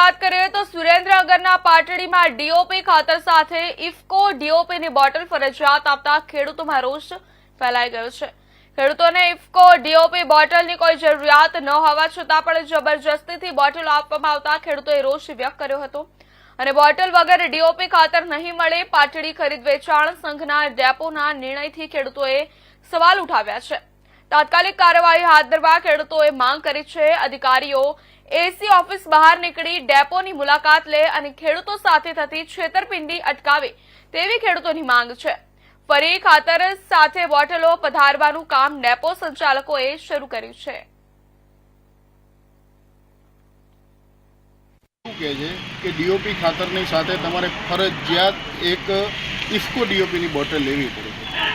વાત કરીએ તો સુરેન્દ્રનગરના પાટડીમાં ડીઓપી ખાતર સાથે ઇફકો ડીઓપીની બોટલ ફરજિયાત આપતા ખેડૂતોમાં રોષ ફેલાઈ ગયો છે। ખેડૂતોને ઇફકો ડીઓપી બોટલની કોઈ જરૂરિયાત ન હોવા છતાં પણ જબરજસ્તીથી બોટલો આપવામાં આવતા ખેડૂતોએ રોષ વ્યક્ત કર્યો હતો અને બોટલ વગર ડીઓપી ખાતર નહીં મળે પાટડી ખરીદ વેચાણ સંઘના ડેપોના નિર્ણયથી ખેડૂતોએ સવાલ ઉઠાવ્યા છે। તાત્કાલિક કાર્યવાહી હાથ ધરવા ખેડૂતોએ માંગ કરી છે। અધિકારીઓ એસી ઓફિસ બહાર નીકળી ડેપોની મુલાકાત લે અને ખેડૂતો સાથે થતી છેતરપિંડી અટકાવે તેવી ખેડૂતોની માંગ છે। ફરી ખાતર સાથે બોટલો પધારવાનું કામ ડેપો સંચાલકોએ શરૂ કર્યું છે। કહે છે કે ડીઓપી ખાતરની સાથે તમારે ફરજિયાત એક ઇફકો ડીઓપીની બોટલ લેવી પડે છે।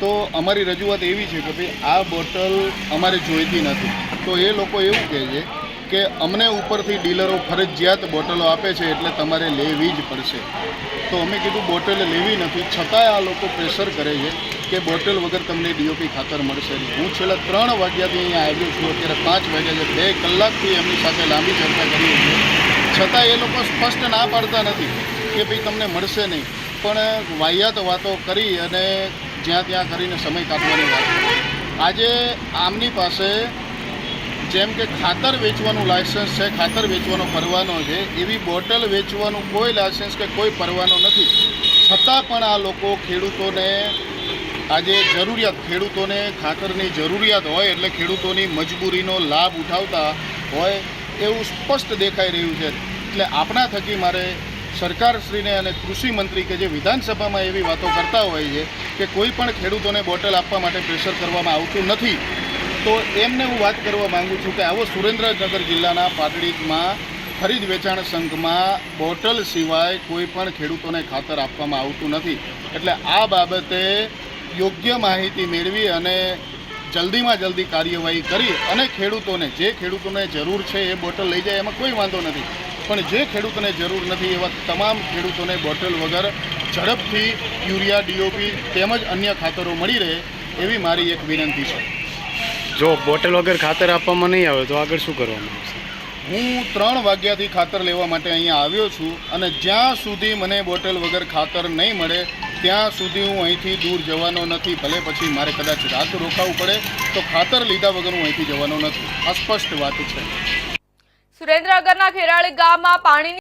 તો અમારી રજૂઆત એવી છે કે ભાઈ આ બોટલ અમારે જોઈતી નથી। તો એ લોકો એવું કહે છે કે અમને ઉપરથી ડીલરો ફરજિયાત બોટલો આપે છે એટલે તમારે લેવી જ પડશે। તો અમે કીધું બોટલ લેવી નથી, છતાંય આ લોકો પ્રેશર કરે છે કે બોટલ વગર તમને ડીઓપી ખાતર મળશે નહીં। હું છેલ્લા 3 વાગ્યાથી અહીંયા આવ્યો છું, અત્યારે 5 વાગ્યા છે, 2 કલાકથી એમની સાથે લાંબી ચર્ચા કરીએ છીએ, છતાં એ લોકો સ્પષ્ટ ના પાડતા નથી કે ભાઈ તમને મળશે નહીં, પણ વાહિયાત વાતો કરી અને જ્યાં ત્યાં કરીને સમય કાઢવાની વાત કરી। આજે આમની પાસે જેમ કે ખાતર વેચવાનું લાયસન્સ છે, ખાતર વેચવાનો પરવાનો છે, એવી બોટલ વેચવાનું કોઈ લાયસન્સ કે કોઈ પરવાનો નથી, છતાં પણ આ લોકો ખેડૂતોને આજે ખેડૂતોને ખાતરની જરૂરિયાત હોય એટલે ખેડૂતોની મજબૂરીનો લાભ ઉઠાવતા હોય એવું સ્પષ્ટ દેખાઈ રહ્યું છે। એટલે આપણા થકી મારે સરકારશ્રીને અને કૃષિ મંત્રી કે જે વિધાનસભામાં એવી વાતો કરતા હોય છે કે કોઈ પણ ખેડૂતોને બોટલ આપવા માટે પ્રેશર કરવામાં આવતું નથી, તો એમને હું વાત કરવા માગું છું કે આવો સુરેન્દ્રનગર જિલ્લાના પાટડીમાં ખરીદ વેચાણ સંઘમાં બોટલ સિવાય કોઈ પણ ખેડૂતોને ખાતર આપવામાં આવતું નથી। એટલે આ બાબતે યોગ્ય માહિતી મેળવી અને જલ્દીમાં જલ્દી કાર્યવાહી કરી અને જે ખેડૂતોને જરૂર છે એ બોટલ લઈ જાય, એમાં કોઈ વાંધો નથી, પણ જે ખેડૂતોને જરૂર નથી એવા તમામ ખેડૂતોને બોટલ વગર ઝડપથી યુરિયા, ડીઓપી તેમજ અન્ય ખાતરો મળી રહે એવી મારી એક વિનંતી છે। જો બોટલ વગર ખાતર આપવામાં નહીં આવે તો આગળ શું કરવામાં આવશે? હું 3 વાગ્યાથી ખાતર લેવા માટે અહીંયા આવ્યો છું અને જ્યાં સુધી મને બોટલ વગર ખાતર નહીં મળે ત્યાં સુધી હું અહીંથી દૂર જવાનો નથી। ભલે પછી મારે કદાચ રાત રોકાવું પડે તો ખાતર લીધા વગર હું અહીંથી જવાનો નથી। આ સ્પષ્ટ વાત છે। સુરેન્દ્રનગરના ખેરાળી ગામમાં પાણીની